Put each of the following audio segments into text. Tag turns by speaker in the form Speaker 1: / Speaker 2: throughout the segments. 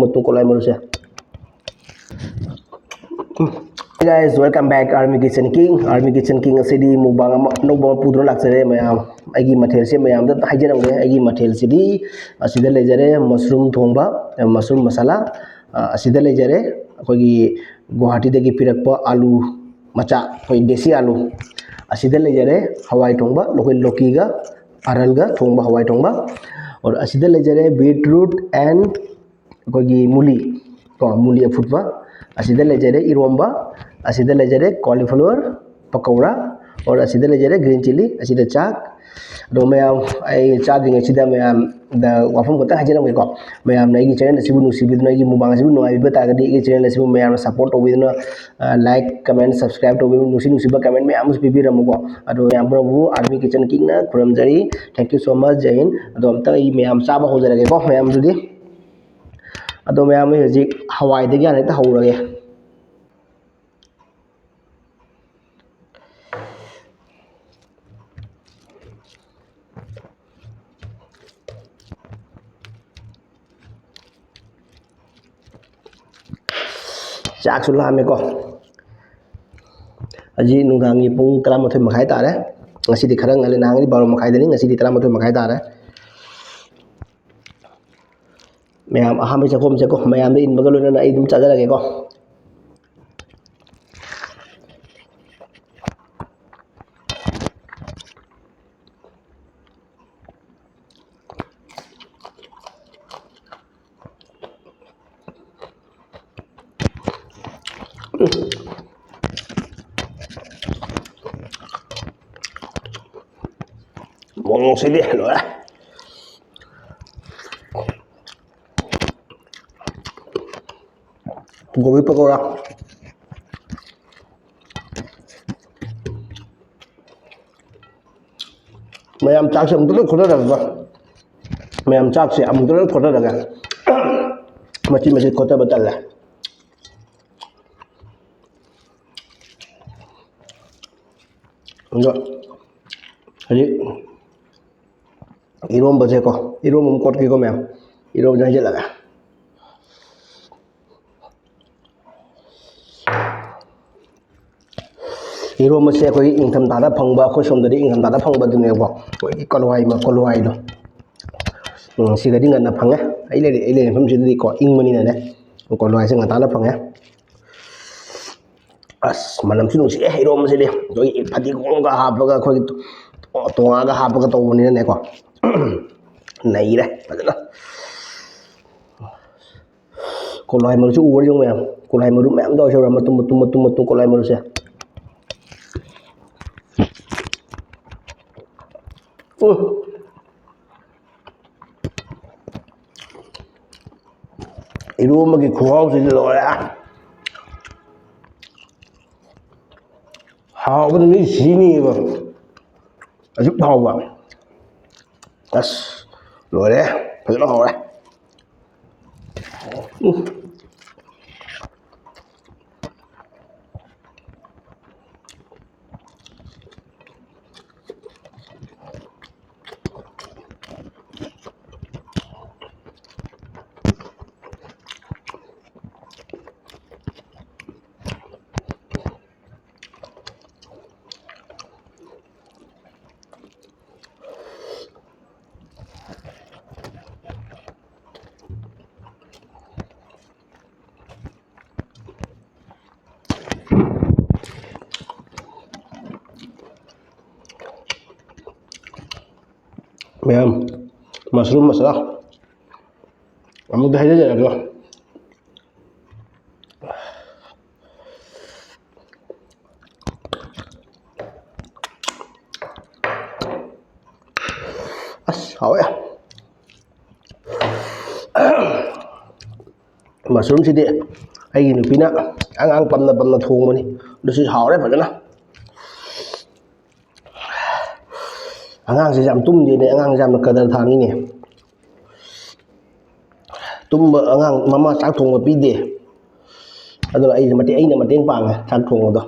Speaker 1: ꯃꯇꯨꯝ ꯀꯣꯠꯂꯥꯏ ꯃꯔꯨꯁꯦ guys, welcome back Army Kitchen King asidi mukbang ama anouba puduna laksare mayam aigi mathel se mayam da haijanamge aigi mathel sidi asida lejare mushroom thongba mushroom masala asida lejare akogi Guwahati dagi pirakpa alu macha koi desi alu asida lejare hawai thongba lokoi loki ga aral ga thongba hawai thongba aur asida lejare beetroot and akogi muli afutba asida lejare iromba asida lejare cauliflower pakora और असीदा लेजरे green chilli असीदा चाक दो मैम आई चादिंग असीदा मैम द वाफम गता हाजिरम को मैम नई चैनल सिबु नुसिबिदना की मुबांग सिबु नोआई बतागदी ई चैनल सिबु मैम सपोर्ट ओबिदना लाइक कमेंट सब्सक्राइब तो नुसिबा कमेंट में आमुस पिबिरमको अदो मैम प्रभु आर्मी किचन किंग ना खुरमजरी थैंक यू सो मच जय हिंद अदो अमता ई मैम चाबा होजरगे को मैम जुदी अदो मैम हजिक हवाई दे यान हेता हौरगे चाक सुला में को अजी नुगांगी पुंग 13 मखाई तारे ngasi खरंग ngale nangni 12 मखाई दनी ngasi 13 मखाई तारे मैम अहामे चफोम से को मैम दे इन बगल ना आई दुम चाजरगे को mong sili lo ya gobi pakora मैम चाक से अमुक खोटा लगा मैम चाक से अमुक खोटा लगा मची मची खोटा बता ला enggak jadi irom baje ko irom kot ki ko ma'am irom jaje laga irom se ko ingtham da phangba ko som dadi ingtham da phangba dune ko ko kolwai do sigadi ngana phanga ai le pham sidadi ko ingmani na ne kolwai se ngata na phanga as manam sinu si irom se de doi phati ko ga hapaga ko tonga ga hapaga to ni ne ko nai re padana kolwai maru chu ur jong ma'am kolwai maru ma'am do so matum kolwai maru se irom gi khuaw se lo ya hao cái này xí nè mà giúp hao vào das rồi đấy phải nó hao đấy मैम mushroom masala अमुक दे हाइजा जागो as hawe mushroom सिदि आइगी नुपिना आंग पमना थोंगमनि दसि Haware फजना angang se jam tum de ne angang jam kadar thangi ne tum angang mama chak thong pi de ado ai mate ai na mateng pang chak thong do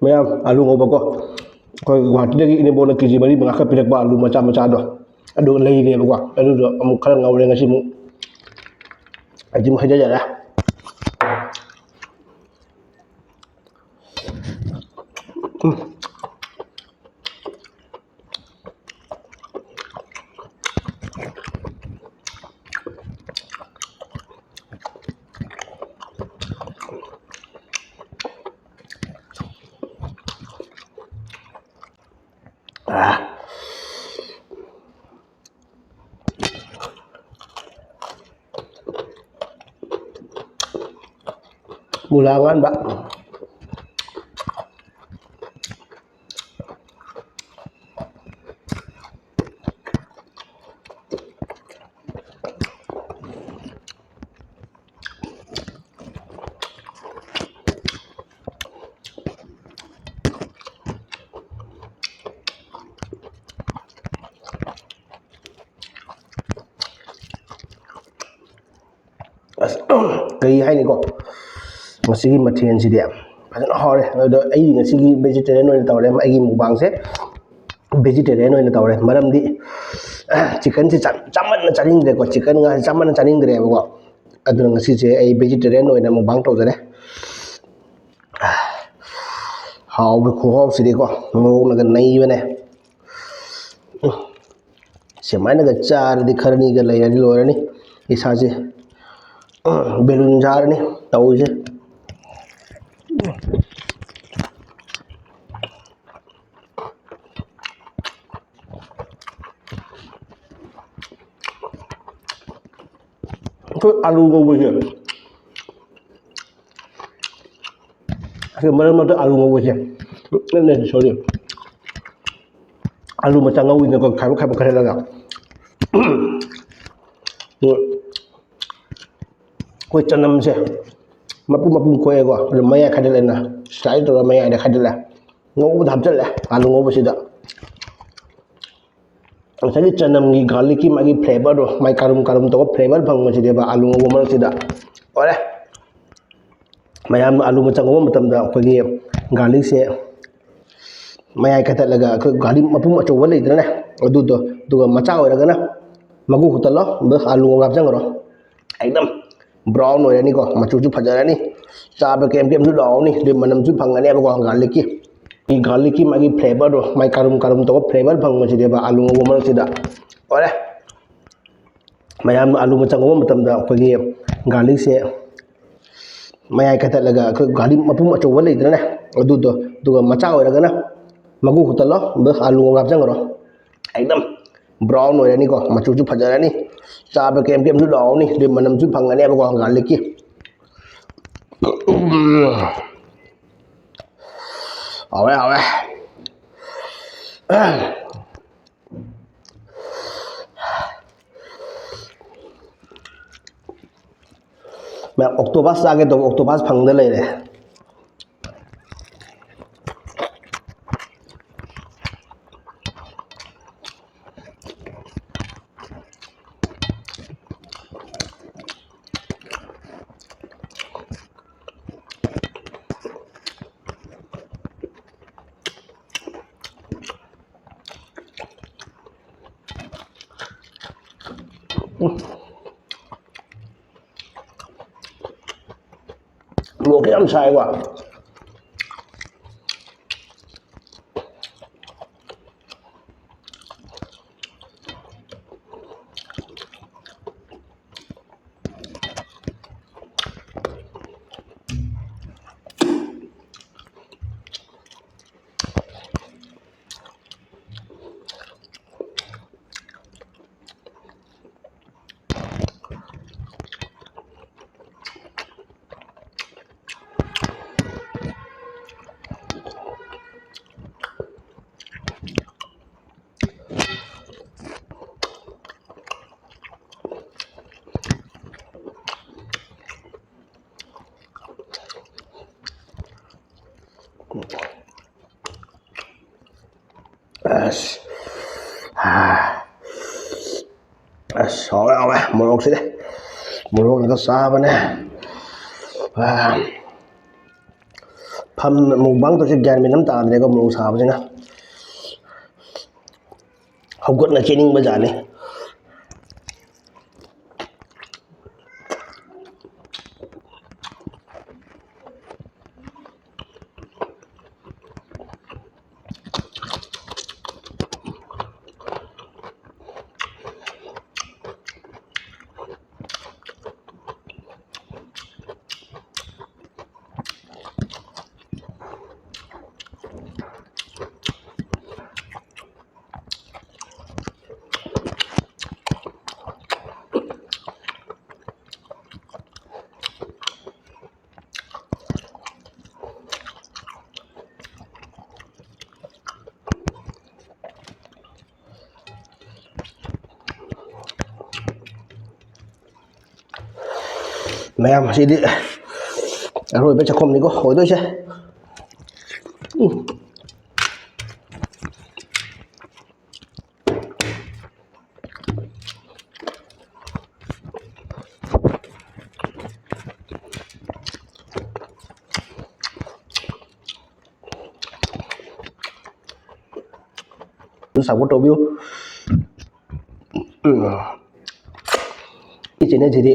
Speaker 1: ꯃꯌꯥꯝ ꯑꯂꯨ ꯉꯧꯕꯀꯣ ꯑꯩꯈꯣꯏ ꯒꯨꯋꯥꯍꯥꯇꯤꯗꯒꯤ ꯏꯅꯦꯝꯕꯣꯛꯅ ꯀꯦꯖꯤ 4-5 ꯈꯛ ꯄꯤꯔꯛꯄ ꯑꯂꯨ ꯃꯆꯥ ꯃꯆꯥꯗꯣ ꯑꯗꯨꯒ ꯂꯩꯔꯦꯕꯀꯣ ꯑꯗꯨꯗꯣ ꯑꯃꯨꯛ ꯈꯔ ꯉꯧꯔꯦ ꯉꯁꯤ ꯑꯃꯨꯛ ꯑꯩꯗꯤ ꯑꯃꯨꯛ ꯍꯩꯖꯔꯦ mula ngamba ꯀꯩ ꯍꯥꯏꯅꯤꯀꯣ ꯉꯁꯤꯒꯤ ꯃꯊꯦꯜꯁꯤꯗꯤ ꯐꯖꯅ ꯍꯥꯎꯔꯦ ꯑꯗꯣ ꯑꯩ ꯉꯁꯤꯒꯤ ꯚꯦꯖꯤꯇꯦꯔꯤꯌꯟ ꯑꯣꯏꯅ ꯇꯧꯔꯦ ꯑꯩꯒꯤ ꯃꯨꯛꯕꯥꯡꯁꯦ ꯚꯦꯖꯤꯇꯦꯔꯤꯌꯟ ꯑꯣꯏꯅ ꯇꯧꯔꯦ ꯃꯔꯝꯗꯤ ꯆꯤꯀꯟꯁꯤ ꯆꯥꯃꯟꯅ ꯆꯥꯅꯤꯡꯗ꯭ꯔꯦꯀꯣ ꯆꯤꯀꯟ ꯉꯥꯁꯤ ꯆꯥꯃꯟꯅ ꯆꯥꯅꯤꯡꯗ꯭ꯔꯦꯕꯀꯣ ꯑꯗꯨꯅ ꯉꯁꯤꯁꯦ ꯑꯩ ꯚꯦꯖꯤꯇꯦꯔꯤꯌꯟ ꯑꯣꯏꯅ ꯃꯨꯛꯕꯥꯡ ꯇꯧꯖꯔꯦ ꯍꯥꯎꯕ ꯈꯨꯍꯥꯎꯁꯤꯗꯤꯀꯣ ꯃꯣꯔꯣꯛꯅꯒ ꯅꯩꯕꯅꯦ ꯁꯨꯃꯥꯏꯅꯒ ꯆꯥꯔꯗꯤ ꯈꯔꯅꯤꯒ ꯂꯩꯔꯗꯤ ꯂꯣꯏꯔꯅꯤ ꯏꯁꯥꯁꯦ ꯕꯦꯂꯨꯟ ꯁꯥꯔꯅꯤ ꯇꯧꯔꯤꯁꯦ ꯑꯩꯈꯣꯏ ꯑꯂꯨ ꯉꯧꯕꯁꯦ ꯃꯔꯛ ꯃꯔꯛꯇ ꯑꯂꯨ ꯉꯧꯕꯁꯦ ꯁꯣꯔꯤ ꯑꯂꯨ ꯃꯆꯥ ꯉꯧꯋꯤꯅꯀꯣ ꯈꯥꯏꯕ ꯈꯥꯏꯗꯠꯂꯒ ꯑꯩꯈꯣꯏ ꯆꯅꯝꯁꯦ ꯃꯄꯨꯝ ꯃꯄꯨꯝ ꯈꯣꯛꯑꯦꯀꯣ ꯑꯗꯨ ꯃꯌꯥꯏ ꯈꯥꯏꯗꯠꯂꯦꯅ ꯁ꯭ꯂꯥꯏꯁ ꯇꯧꯔꯒ ꯃꯌꯥꯏꯗ ꯈꯥꯏꯗꯠꯂꯦ ꯉꯧꯕꯗ ꯍꯥꯞꯆꯤꯜꯂꯦ ꯑꯂꯨ ꯉꯧꯕꯁꯤꯗ ꯉꯁꯥꯏꯒꯤ ꯆꯅꯝꯒꯤ ꯒꯥꯔꯂꯤꯛꯀꯤ ꯃꯥꯒꯤ ꯐ꯭ꯂꯦꯕꯔꯗꯣ ꯃꯥꯒꯤ ꯀꯔꯨꯝ ꯀꯔꯨꯝ ꯇꯧꯕ ꯐ꯭ꯂꯦꯕꯔ ꯐꯪꯕꯁꯤꯅꯦꯕ ꯑꯂꯨ ꯉꯧꯕ ꯃꯔꯛꯁꯤꯗ ꯑꯣꯏꯔꯦ ꯃꯌꯥꯝꯅ ꯑꯂꯨ ꯃꯆꯥ ꯉꯧꯕ ꯃꯇꯝꯗ ꯑꯩꯈꯣꯏꯒꯤ ꯒꯥꯔꯂꯤꯛꯁꯦ ꯃꯌꯥꯏ ꯈꯥꯏꯗꯠꯂꯒ ꯑꯩꯈꯣꯏ ꯒꯥꯔꯂꯤꯛ ꯃꯄꯨꯝ ꯑꯆꯧꯕ ꯂꯩꯗꯅꯅꯦ ꯑꯗꯨꯗꯣ ꯑꯗꯨꯒ ꯃꯆꯥ ꯑꯣꯏꯔꯒꯅ ꯃꯀꯨ ꯈꯨꯛꯇꯠꯂꯣ ꯑꯗꯨꯒ ꯑꯂꯨ ꯉꯧꯕ ꯍꯥꯞꯆꯟꯈ꯭ꯔꯣ ꯑꯦꯛꯗꯝ ꯕ꯭ꯔꯥꯎꯟ ꯑꯣꯏꯔꯅꯤꯀꯣ ꯃꯆꯨꯁꯨ ꯐꯖꯔꯅꯤ ꯆꯥꯕ ꯀꯦꯝꯁꯨ ꯂꯥꯎꯔꯅꯤ ꯑꯗꯨ ꯃꯅꯝꯁꯨ ꯐꯪꯒꯅꯦꯕꯀꯣ ꯒꯥꯔꯂꯤꯛꯀꯤ ꯃꯥꯒꯤ ꯐ꯭ꯂꯦꯕꯔꯗꯣ ꯃꯥꯒꯤ ꯀꯔꯨꯝ ꯀꯔꯨꯝ ꯇꯧꯕ ꯐ꯭ꯂꯦꯕꯔ ꯐꯪꯕꯁꯤꯅꯦꯕ ꯑꯂꯨ ꯉꯧꯕ ꯃꯔꯛꯁꯤꯗ ꯑꯣꯏꯔꯦ ꯃꯌꯥꯝꯅ ꯑꯂꯨ ꯃꯆꯥ ꯉꯧꯕ ꯃꯇꯝꯗ ꯑꯩꯈꯣꯏꯒꯤ ꯒꯥꯔꯂꯤꯛꯁꯦ ꯃꯌꯥꯏ ꯈꯥꯏꯗꯠꯂꯒ ꯑꯩꯈꯣꯏ ꯒꯥꯔꯂꯤꯛ ꯃꯄꯨꯝ ꯑꯆꯧꯕ ꯂꯩꯗꯅꯅꯦ ꯑꯗꯨꯗꯣ ꯑꯗꯨꯒ ꯃꯆꯥ ꯑꯣꯏꯔꯒꯅ ꯃꯀꯨ ꯈꯨꯛꯇꯠꯂꯣ ꯑꯗꯨꯒ ꯑꯂꯨ ꯉꯧꯕ ꯍꯥꯞꯆꯟꯈ꯭ꯔꯣ ꯑꯦꯛꯗꯝ ꯕ꯭ꯔꯥꯎꯟ ꯑꯣꯏꯔꯅꯤꯀꯣ ꯃꯆꯨꯁꯨ ꯐꯖꯔꯅꯤ ꯆꯥꯕ ꯀꯦꯝꯁꯨ ꯂꯥꯎꯔꯅꯤ ꯑꯗꯨ ꯃꯅꯝꯁꯨ ꯐꯪꯒꯅꯦꯕꯀꯣ ꯒꯥꯔꯂꯤꯛꯀꯤ ꯍꯥꯎꯋꯦ ꯍꯥꯎꯋꯦ ꯃꯌꯥꯝ ꯑꯣꯛꯇꯣꯄꯁ ꯆꯥꯒꯦ ꯇꯧꯕ ꯑꯣꯛꯇꯣꯄꯁ ꯐꯪꯗ ꯂꯩꯔꯦ ꯃꯣꯔꯣꯛꯁꯦ ꯌꯥꯝ ꯁꯥꯏꯀꯣ ꯍꯥꯎꯋꯦ ꯍꯥꯎꯋꯦ ꯃꯣꯔꯣꯛꯁꯤꯗꯤ ꯃꯣꯔꯣꯛꯅꯒ ꯆꯥꯕꯅꯦ ꯐꯝ ꯃꯨꯛꯕꯥꯡ ꯇꯧꯁꯦ ꯒ꯭ꯌꯥꯟ ꯃꯦꯟ ꯑꯃ ꯇꯥꯗ꯭ꯔꯦꯀꯣ ꯃꯣꯔꯣꯛ ꯁꯥꯕꯁꯤꯅ ꯍꯧꯒꯠꯅ ꯆꯦꯅꯤꯡꯕ ꯖꯥꯠꯅꯤ ꯃꯌꯥꯝ ꯑꯁꯤꯗꯤ ꯑꯔꯣꯏꯕ ꯆꯥꯛꯈꯨꯝꯅꯤꯀꯣ ꯑꯣꯏꯗꯣꯏꯁꯦ ꯁꯞꯄꯣꯔꯠ ꯇꯧꯕꯤꯌꯨ ꯆꯦꯅꯦꯜꯁꯤꯗꯤ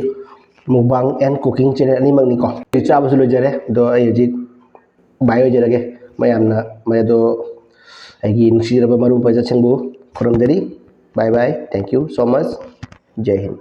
Speaker 1: ꯃꯨꯛꯕꯥꯡ ꯑꯦꯟ ꯀꯨꯀꯤꯡ ꯆꯦꯅꯦꯜ ꯑꯅꯤꯃꯛꯅꯤꯀꯣ ꯆꯥꯕꯁꯨ ꯂꯣꯏꯖꯔꯦ ꯑꯗꯣ ꯑꯩ ꯍꯧꯖꯤꯛ ꯕꯥꯏ ꯑꯣꯏꯖꯔꯒꯦ ꯃꯌꯥꯝꯅ ꯃꯗꯣ ꯑꯩꯒꯤ ꯅꯨꯡꯁꯤꯖꯔꯕ ꯃꯔꯨꯞ ꯃꯄꯥꯡꯁꯤꯡꯕꯨ ꯈꯨꯔꯨꯝꯖꯔꯤ ꯕꯥꯏ ꯕꯥꯏ ꯊꯦꯡꯛ ꯌꯨ ꯁꯣ ꯃꯆ ꯖꯩ ꯍꯤꯟ